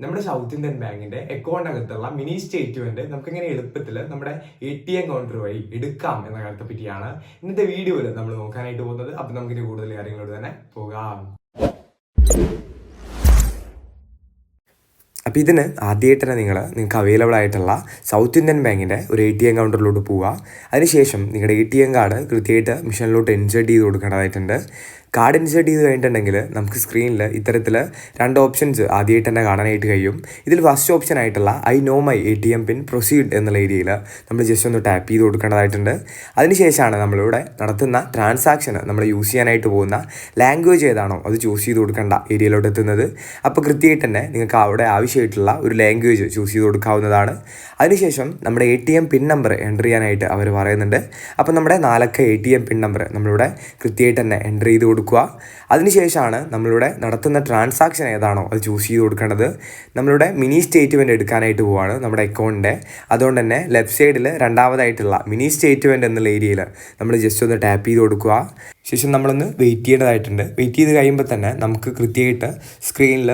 നമ്മുടെ south Indian ബാങ്കിന്റെ അക്കൗണ്ടിനകത്തുള്ള mini statement നമുക്ക് എങ്ങനെ എളുപ്പത്തിൽ നമ്മുടെ ATM കൗണ്ടർ വഴി എടുക്കാം എന്ന കാര്യത്തെ പറ്റിയാണ് ഇന്നത്തെ വീഡിയോയിൽ നമ്മൾ നോക്കാനായിട്ട് പോകുന്നത്. അപ്പൊ നമുക്ക് കൂടുതൽ കാര്യങ്ങളോട് തന്നെ പോകാം. അപ്പോൾ ഇതിന് ആദ്യമായിട്ട് തന്നെ നിങ്ങൾക്ക് അവൈലബിൾ ആയിട്ടുള്ള സൗത്ത് ഇന്ത്യൻ ബാങ്കിൻ്റെ ഒരു ATM കൗണ്ടറിലോട്ട് പോവുക. അതിനുശേഷം നിങ്ങളുടെ ATM കാർഡ് കൃത്യമായിട്ട് മെഷീനിലോട്ട് ഇൻസേർട്ട് ചെയ്ത് കൊടുക്കേണ്ടതായിട്ടുണ്ട്. കാർഡ് ഇൻസേർട്ട് ചെയ്ത് കഴിഞ്ഞിട്ടുണ്ടെങ്കിൽ നമുക്ക് സ്ക്രീനിൽ ഇത്തരത്തിൽ 2 ഓപ്ഷൻസ് ആദ്യമായിട്ട് തന്നെ കാണാനായിട്ട് കഴിയും. ഇതിൽ ഫസ്റ്റ് ഓപ്ഷൻ ആയിട്ടുള്ള I know my ATM pin proceed എന്നുള്ള ഏരിയയിൽ നമ്മൾ ജസ്റ്റ് ഒന്ന് ടാപ്പ് ചെയ്ത് കൊടുക്കേണ്ടതായിട്ടുണ്ട്. അതിനുശേഷമാണ് നമ്മളിവിടെ നടത്തുന്ന ട്രാൻസാക്ഷന് നമ്മൾ യൂസ് ചെയ്യാനായിട്ട് പോകുന്ന ലാംഗ്വേജ് ഏതാണോ അത് ചൂസ് ചെയ്ത് കൊടുക്കേണ്ട ഏരിയയിലോട്ട് എത്തുന്നത്. അപ്പോൾ കൃത്യമായിട്ട് തന്നെ നിങ്ങൾക്ക് അവിടെ ആവശ്യമായിട്ടുള്ള ഒരു ലാംഗ്വേജ് ചൂസ് ചെയ്ത് കൊടുക്കാവുന്നതാണ്. അതിനുശേഷം നമ്മുടെ ATM പിൻ നമ്പർ എൻ്റർ ചെയ്യാനായിട്ട് അവർ പറയുന്നുണ്ട്. അപ്പോൾ നമ്മുടെ 4 ATM പിൻ നമ്പർ നമ്മളിവിടെ കൃത്യമായിട്ട് തന്നെ എൻ്റർ ചെയ്ത് കൊടുക്കുക. അതിനുശേഷമാണ് നമ്മളിവിടെ നടത്തുന്ന ട്രാൻസാക്ഷൻ ഏതാണോ അത് ചൂസ് ചെയ്ത് കൊടുക്കേണ്ടത്. നമ്മളിവിടെ മിനി സ്റ്റേറ്റ്മെൻറ്റ് എടുക്കാനായിട്ട് പോവുകയാണ് നമ്മുടെ അക്കൗണ്ടിൻ്റെ. അതുകൊണ്ട് തന്നെ ലെഫ്റ്റ് സൈഡിൽ രണ്ടാമതായിട്ടുള്ള മിനി സ്റ്റേറ്റ്മെൻറ്റ് എന്നുള്ള ഏരിയയിൽ നമ്മൾ ജസ്റ്റ് ഒന്ന് ടാപ്പ് ചെയ്ത് കൊടുക്കുക. ശേഷം നമ്മളൊന്ന് വെയിറ്റ് ചെയ്യേണ്ടതായിട്ടുണ്ട്. വെയിറ്റ് ചെയ്ത് കഴിയുമ്പോൾ തന്നെ നമുക്ക് കൃത്യമായിട്ട് സ്ക്രീനിൽ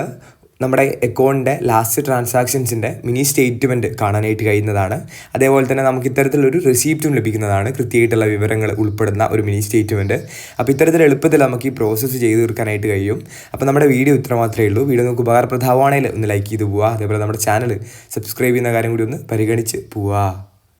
നമ്മുടെ അക്കൗണ്ടിൻ്റെ ലാസ്റ്റ് ട്രാൻസാക്ഷൻസിൻ്റെ മിനി സ്റ്റേറ്റ്മെൻറ്റ് കാണാനായിട്ട് കഴിയുന്നതാണ്. അതേപോലെ തന്നെ നമുക്ക് ഇത്തരത്തിലൊരു റെസീപ്റ്റും ലഭിക്കുന്നതാണ്, കൃത്യമായിട്ടുള്ള വിവരങ്ങൾ ഉൾപ്പെടുന്ന ഒരു മിനി സ്റ്റേറ്റ്മെൻറ്റ്. അപ്പോൾ ഇത്തരത്തിൽ എളുപ്പത്തിൽ നമുക്ക് ഈ പ്രോസസ്സ് ചെയ്ത് തീർക്കാനായിട്ട് കഴിയും. അപ്പോൾ നമ്മുടെ വീഡിയോ ഇത്ര മാത്രമേ ഉള്ളൂ. വീഡിയോ നമുക്ക് ഉപകാരപ്രദമാണെങ്കിൽ ഒന്ന് ലൈക്ക് ചെയ്ത് പോവുക. അതേപോലെ നമ്മുടെ ചാനൽ സബ്സ്ക്രൈബ് ചെയ്യുന്ന കാര്യം കൂടി ഒന്ന് പരിഗണിച്ച് പോവുക.